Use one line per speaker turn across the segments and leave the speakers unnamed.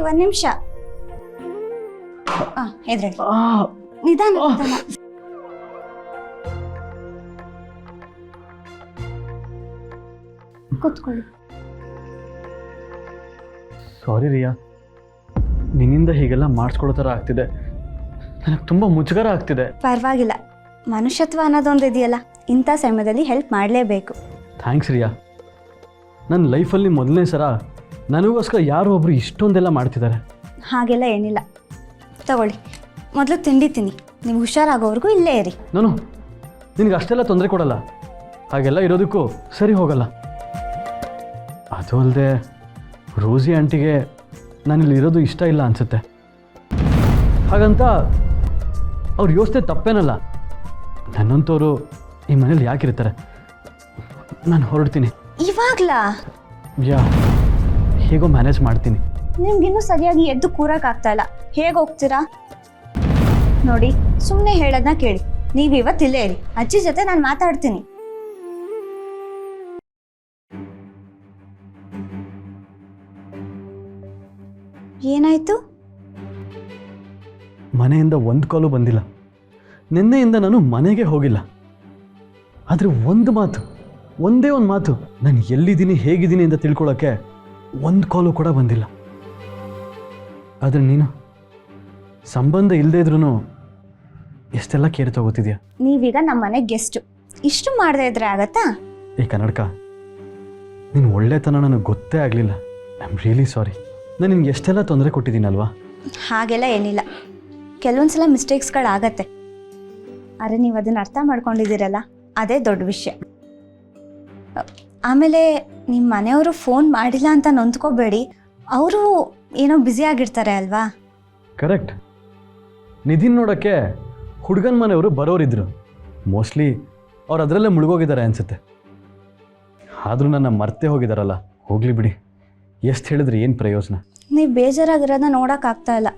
ಒಂದ್ ನಿಮಿಷ. ಎದ್ರಲ್ಲಿ ನಿಧಾನ ನಿಧಾನ. ಕೂತ್ಕೊಳ್ಳಿ.
ಸಾರಿ ರಿಯಾ, ನಿನ್ನಿಂದ ಹೀಗೆಲ್ಲ ಮಾಡಿಸ್ಕೊಳ್ಳೋ ಥರ ಆಗ್ತಿದೆ. ನನಗೆ ತುಂಬ ಮುಜುಗರ ಆಗ್ತಿದೆ.
ಪರವಾಗಿಲ್ಲ, ಮನುಷ್ಯತ್ವ ಅನ್ನೋದೊಂದು ಇದೆಯಲ್ಲ, ಇಂಥ ಸಮಯದಲ್ಲಿ ಹೆಲ್ಪ್ ಮಾಡಲೇಬೇಕು.
ಥ್ಯಾಂಕ್ಸ್ ರಿಯಾ. ನನ್ನ ಲೈಫಲ್ಲಿ ಮೊದಲನೇ ಸಲ ನನಗೋಸ್ಕರ ಯಾರೋ ಒಬ್ಬರು ಇಷ್ಟೊಂದೆಲ್ಲ ಮಾಡ್ತಿದ್ದಾರೆ.
ಹಾಗೆಲ್ಲ ಏನಿಲ್ಲ, ತಗೊಳ್ಳಿ. ಮೊದಲು ತಿಂಡಿ ತಿನ್ನಿ, ನೀವು ಹುಷಾರಾಗೋವರೆಗೂ ಇಲ್ಲೇ ಇರಿ.
ನಾನು ನಿನಗೆ ಅಷ್ಟೆಲ್ಲ ತೊಂದರೆ ಕೊಡಲ್ಲ, ಹಾಗೆಲ್ಲ ಇರೋದಕ್ಕೂ ಸರಿ ಹೋಗಲ್ಲ. ಅದು ಅಲ್ಲದೆ ರೋಸಿ ಆಂಟಿಗೆ ನಾನಿಲ್ಲಿ ಇರೋದು ಇಷ್ಟ ಇಲ್ಲ ಅನಿಸುತ್ತೆ. ಹಾಗಂತ ಅವ್ರ ಯೋಚನೆ ತಪ್ಪೇನಲ್ಲ. ನನ್ನಂಥವ್ರು ಈ ಮನೇಲಿ ಯಾಕಿರ್ತಾರೆ? ನಾನು ಹೊರಡ್ತೀನಿ.
ಇವಾಗ್ಲಾ?
ಯಾ, ಹೇಗೋ ಮ್ಯಾನೇಜ್ ಮಾಡ್ತೀನಿ.
ನಿಮ್ಗಿನ್ನೂ ಸರಿಯಾಗಿ ಎದ್ದು ಕೂರಕ್ಕಾಗ್ತಾ ಇಲ್ಲ. ಹೇಗೆ ಹೋಗ್ತೀರಾ? ನೋಡಿ, ಸುಮ್ಮನೆ ಹೇಳೋದನ್ನ ಕೇಳಿ. ನೀವು ಇವತ್ತಿಲ್ಲೇ ಇರಿ, ಅಜ್ಜಿ ಜೊತೆ ನಾನು ಮಾತಾಡ್ತೀನಿ. ಏನಾಯ್ತು?
ಮನೆಯಿಂದ ಒಂದು ಕಾಲು ಬಂದಿಲ್ಲ. ನಿನ್ನೆಯಿಂದ ನಾನು ಮನೆಗೆ ಹೋಗಿಲ್ಲ. ಆದರೆ ಒಂದು ಮಾತು, ಒಂದೇ ಒಂದು ಮಾತು, ನಾನು ಎಲ್ಲಿದ್ದೀನಿ ಹೇಗಿದ್ದೀನಿ ಅಂತ ತಿಳ್ಕೊಳ್ಳೋಕ್ಕೆ ಒಂದು ಕಾಲು ಕೂಡ ಬಂದಿಲ್ಲ. ಆದರೆ ನೀನು ಸಂಬಂಧ ಇಲ್ಲದೇ ಇದ್ರೂ ಎಷ್ಟೆಲ್ಲ ಕೇರ್ ತಗೋತಿದ್ಯಾ.
ನೀವೀಗ ನಮ್ಮ ಮನೆ ಗೆಸ್ಟು, ಇಷ್ಟು ಮಾಡದೇ ಇದ್ರೆ ಆಗತ್ತಾ?
ಏ ಕನ್ನಡಕ, ನೀನು ಒಳ್ಳೆತನ ನನಗೆ ಗೊತ್ತೇ ಆಗಲಿಲ್ಲ. I am really sorry. ನಾನು ನಿನ್ಗೆ ಎಷ್ಟೆಲ್ಲ ತೊಂದರೆ ಕೊಟ್ಟಿದ್ದೀನಲ್ವಾ?
ಹಾಗೆಲ್ಲ ಏನಿಲ್ಲ, ಕೆಲವೊಂದ್ಸಲ ಮಿಸ್ಟೇಕ್ಸ್ಗಳಾಗತ್ತೆ. ಆದರೆ ನೀವು ಅದನ್ನು ಅರ್ಥ ಮಾಡ್ಕೊಂಡಿದ್ದೀರಲ್ಲ, ಅದೇ ದೊಡ್ಡ ವಿಷಯ. ಆಮೇಲೆ ನಿಮ್ಮ ಮನೆಯವರು ಫೋನ್ ಮಾಡಿಲ್ಲ ಅಂತ ನೊಂದ್ಕೋಬೇಡಿ. ಅವರು ಏನೋ ಬ್ಯುಸಿ ಆಗಿರ್ತಾರೆ ಅಲ್ವಾ?
ಕರೆಕ್ಟ್. ನಿಧಿನ್ ನೋಡೋಕ್ಕೆ ಹುಡುಗನ ಮನೆಯವರು ಬರೋರಿದ್ರು. ಮೋಸ್ಟ್ಲಿ ಅವ್ರು ಅದರಲ್ಲೇ ಮುಳುಗೋಗಿದ್ದಾರೆ ಅನಿಸುತ್ತೆ. ಆದರೂ ನನ್ನ ಮರ್ತೇ ಹೋಗಿದ್ದಾರಲ್ಲ. ಹೋಗಲಿ ಬಿಡಿ, ಎಷ್ಟು ಹೇಳಿದ್ರೆ ಏನು ಪ್ರಯೋಜನ?
ನೀವು ಬೇಜಾರಾಗಿರೋದನ್ನ ನೋಡೋಕ್ಕಾಗ್ತಾ ಇಲ್ಲ.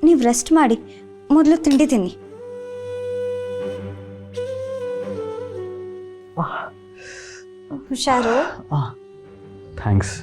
ನೀವು ರೆಸ್ಟ್ ಮಾಡಿ, ಮೊದಲು ತಿಂಡಿ ತಿನ್ನಿ. ಹುಷಾರು.
ಥ್ಯಾಂಕ್ಸ್.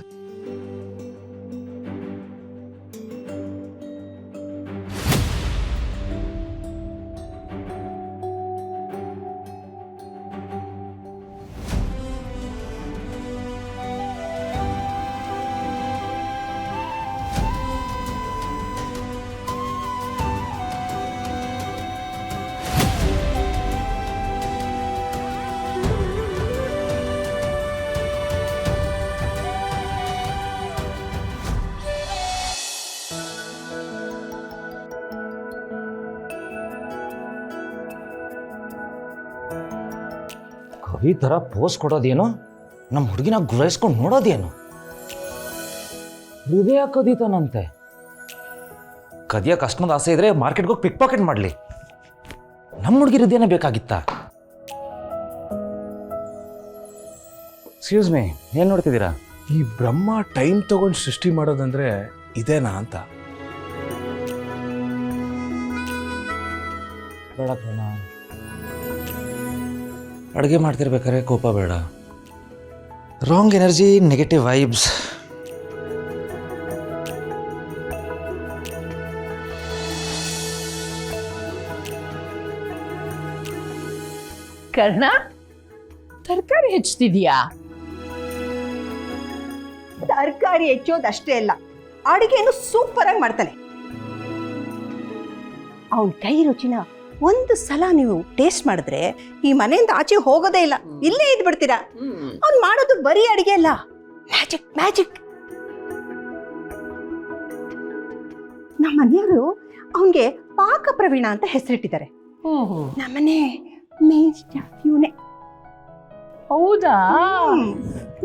ಈ ಥರ ಪೋಸ್ ಕೊಡೋದೇನು, ನಮ್ಮ ಹುಡುಗಿನ ಗುರಾಯಿಸ್ಕೊಂಡು ನೋಡೋದೇನು? ಹೃದಯ ಕದೀತಾನಂತೆ. ಕದಿಯಕ್ಕೆ ಅಷ್ಟೊಂದು ಆಸೆ ಇದ್ರೆ ಮಾರ್ಕೆಟ್ಗೆ ಹೋಗಿ ಪಿಕ್ ಪಾಕೆಟ್ ಮಾಡಲಿ. ನಮ್ಮ ಹುಡುಗಿ ಹೃದಯನೇ ಬೇಕಾಗಿತ್ತಾ? ಎಕ್ಸ್ಕ್ಯೂಸ್ ಮೀ, ಏನು ನೋಡ್ತಿದ್ದೀರಾ?
ಈ ಬ್ರಹ್ಮ ಟೈಮ್ ತಗೊಂಡು ಸೃಷ್ಟಿ ಮಾಡೋದಂದ್ರೆ ಇದೇನಾ ಅಂತ.
ಬೇಡ ಕಣ, ಅಡುಗೆ ಮಾಡ್ತಿರ್ಬೇಕಾದ್ರೆ ಕೋಪ ಬೇಡ. Wrong energy, negative vibes.
Karna, ತರಕಾರಿ ಹೆಚ್ಚುತ್ತಿದೀಯಾ?
ತರಕಾರಿ ಹೆಚ್ಚೋದಷ್ಟೇ ಅಲ್ಲ, ಅಡುಗೆನು ಸೂಪರ್ ಆಗಿ ಮಾಡ್ತಾನೆ. ಅವನ ಕೈ ರುಚಿನ ಒಂದು ಸಲ ನೀವು ಟೇಸ್ಟ್ ಮಾಡಿದ್ರೆ ಈ ಮನೆಯಿಂದ ಆಚೆ ಹೋಗೋದೇ ಇಲ್ಲ, ಇಲ್ಲೇ ಇದ್ ಬಿಡ್ತೀರಾ. ಅವ್ನು ಮಾಡೋದು ಬರೀ ಅಡಿಗೆ ಅಲ್ಲ, ಮ್ಯಾಜಿಕ್ ಮ್ಯಾಜಿಕ್. ನಮ್ಮ ಮನೆಯವರು ಅವನ್ಗೆ ಪಾಕ ಪ್ರವೀಣ ಅಂತ ಹೆಸರಿಟ್ಟಿದ್ದಾರೆ. ನಮ್ಮನೆ ಮೇನ್ ಸ್ಟಾಫ್ ಇವನೇ.
ಹೌದಾ?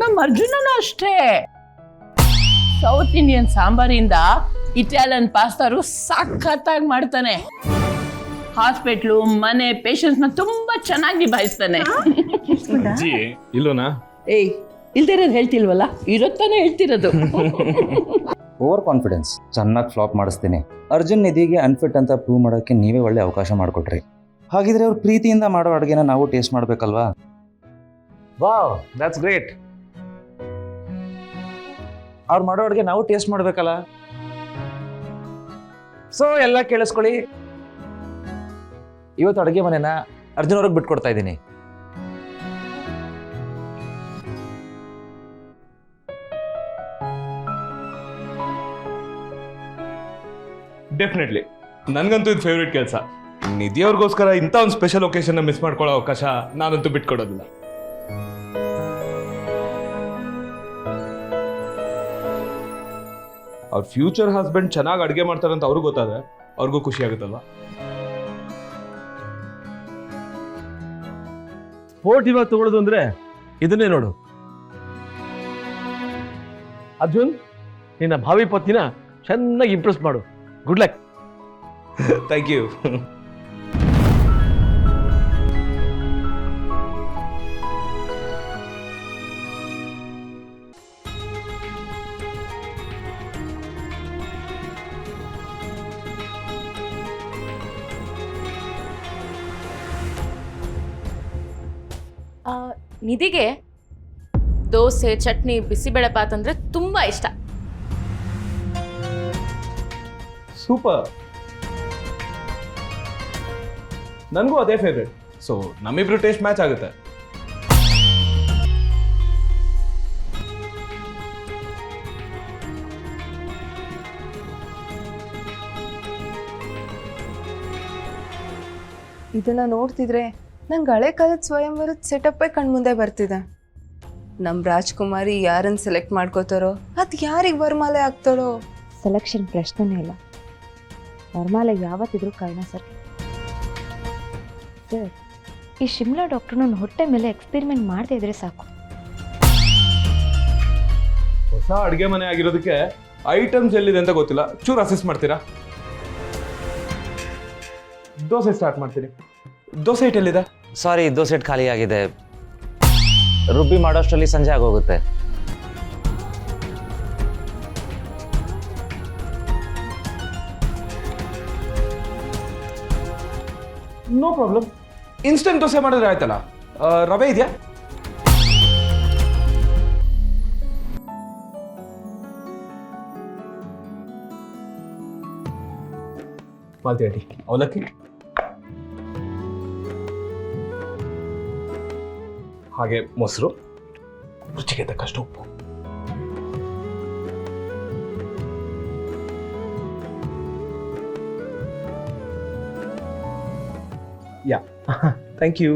ನಮ್ಮ ಅರ್ಜುನನು ಅಷ್ಟೇ. ಸೌತ್ ಇಂಡಿಯನ್ ಸಾಂಬಾರಿಂದ ಇಟಾಲಿಯನ್ ಪಾಸ್ತಾರು ಸಖತ್ತಾಗಿ ಮಾಡ್ತಾನೆ. ಹಾಸ್ಪಿಟ್ಲು, ಮನೆ, ಪೇಷಂಟ್ಸ್ ನ ತುಂಬಾ ಚೆನ್ನಾಗಿ ನಿಭಾಯಿಸ್ತಾನೆ.
ಇಲ್ಲೋನಾ?
ಏಯ್, ಇಲ್ದಿರೋದು ಹೇಳ್ತಿಲ್ವಲ್ಲ, ಇರೋತ್ತಾನೆ ಹೇಳ್ತಿರೋದು.
Over confidence. ಚೆನ್ನಾಗಿ ಫ್ಲಾಪ್ ಮಾಡಿಸ್ತೀನಿ. ಅರ್ಜುನ್ ನಿಧಿಗೆ ಅನ್ಫಿಟ್ ಅಂತ ಪ್ರೂವ್ ಮಾಡೋಕ್ಕೆ ನೀವೇ ಒಳ್ಳೆ ಅವಕಾಶ ಮಾಡಿಕೊಟ್ರಿ. ಹಾಗಿದ್ರೆ ಅವ್ರು ಪ್ರೀತಿಯಿಂದ ಮಾಡೋ ಅಡುಗೆನ ನಾವು ಟೇಸ್ಟ್ ಮಾಡಬೇಕಲ್ವಾ? Wow, that's great. ಅವ್ರು ಮಾಡೋ ಅಡುಗೆ ನಾವು ಟೇಸ್ಟ್ ಮಾಡಬೇಕಲ್ಲ. ಸೊ ಎಲ್ಲ ಕೇಳಿಸ್ಕೊಳ್ಳಿ, ಇವತ್ತು ಅಡುಗೆ ಮನೆನ ಅರ್ಜುನ್ ಅವ್ರಿಗೆ ಬಿಟ್ಕೊಡ್ತಾ ಇದ್ದೀನಿ.
ಡೆಫಿನೆಟ್ಲಿ ನನಗಂತೂ ಇದು ಫೇವ್ರೇಟ್ ಕೆಲಸ. ನಿಧಿ ಅವ್ರಿಗೋಸ್ಕರ ಇಂಥ ಒಂದು ಸ್ಪೆಷಲ್ ಒಕೇಶನ್ನ ಮಿಸ್ ಮಾಡ್ಕೊಳ್ಳೋ ಅವಕಾಶ ನಾನಂತೂ ಬಿಟ್ಕೊಡೋದಿಲ್ಲ. ಅವ್ರ ಫ್ಯೂಚರ್ ಹಸ್ಬೆಂಡ್ ಚೆನ್ನಾಗಿ ಅಡುಗೆ ಮಾಡ್ತಾರಂತ ಅವ್ರಿಗೂ ಗೊತ್ತಾದ್ರೆ ಅವ್ರಿಗೂ ಖುಷಿ ಆಗುತ್ತಲ್ವಾ?
ಸ್ಪೋರ್ಟಿವ್ ಆಗಿ ತಗೊಳ್ಳೋದು ಅಂದ್ರೆ ಇದನ್ನೇ ನೋಡು. ಅರ್ಜುನ್, ನಿನ್ನ ಭಾವಿ ಪತ್ನಿನ ಚೆನ್ನಾಗಿ ಇಂಪ್ರೆಸ್ ಮಾಡು. Good luck.
Thank you.
ನಿಧಿಗೆ ದೋಸೆ, ಚಟ್ನಿ, ಬಿಸಿಬೇಳೆಬಾತ್ ಅಂದರೆ ತುಂಬ ಇಷ್ಟ.
ಸೂಪರ್. ನನಗೂ ಅದೇ ಫೇವ್ರೇಟ್. ಸೊ ನಮ್ಮಿಬ್ರು ಟೇಸ್ಟ್ ಮ್ಯಾಚ್ ಆಗುತ್ತೆ.
ಇದನ್ನ ನೋಡ್ತಿದ್ರೆ ನಂಗೆ ಹಳೆ ಕಾಲದ ಸ್ವಯಂವರದ ಸೆಟಪ್ಪೇ ಕಣ್ಮುಂದೆ ಬರ್ತಿದೆ. ನಮ್ಮ ರಾಜ್ಕುಮಾರಿ ಯಾರನ್ನು ಸೆಲೆಕ್ಟ್ ಮಾಡ್ಕೋತಾರೋ ಅದು ಯಾರಿಗೆ ವರಮಾಲೆ ಆಗ್ತಾಳೋ.
ಸೆಲೆಕ್ಷನ್ ಪ್ರಶ್ನೆನೇ ಇಲ್ಲ, ವರಮಾಲೆ ಯಾವತ್ತಿದ್ರೂ ಕಾರಣ ಸರ್. ಸರ್, ಈ ಶಿಮ್ಲಾ ಡಾಕ್ಟ್ರು ನನ್ನ ಹೊಟ್ಟೆ ಮೇಲೆ ಎಕ್ಸ್ಪೆರಿಮೆಂಟ್ ಮಾಡದೇ ಇದ್ರೆ ಸಾಕು.
ಹೊಸ ಅಡುಗೆ ಮನೆ ಆಗಿರೋದಕ್ಕೆ ಐಟಮ್ಸ್ ಎಲ್ಲಿದೆ ಅಂತ ಗೊತ್ತಿಲ್ಲ, ಚೂರು ಅಸೆಸ್ ಮಾಡ್ತೀರಾ? ದೋಸೆ ಸ್ಟಾರ್ಟ್ ಮಾಡ್ತೀನಿ. ದೋಸೆ ಹಿಟ್ಟು ಎಲ್ಲಿದೆ?
ಸಾರಿ, ದೋಸೆ ಹಿಟ್ಟು ಖಾಲಿ ಆಗಿದೆ. ರುಬ್ಬಿ ಮಾಡೋಷ್ಟರಲ್ಲಿ ಸಂಜೆ ಆಗೋಗುತ್ತೆ.
ನೋ ಪ್ರಾಬ್ಲಮ್, ಇನ್ಸ್ಟೆಂಟ್ ದೋಸೆ ಮಾಡಿದ್ರೆ ಆಯ್ತಲ್ಲ. ರವೆ ಇದೆಯಾ? ಮಾಲ್ತಿ ಆಂಟಿ, ಅವಲಕ್ಕಿ, ಹಾಗೆ ಮೊಸರು, ರುಚಿಗೆ ತಕ್ಕಷ್ಟು ಉಪ್ಪು. ಯಾ, ಥ್ಯಾಂಕ್ ಯು.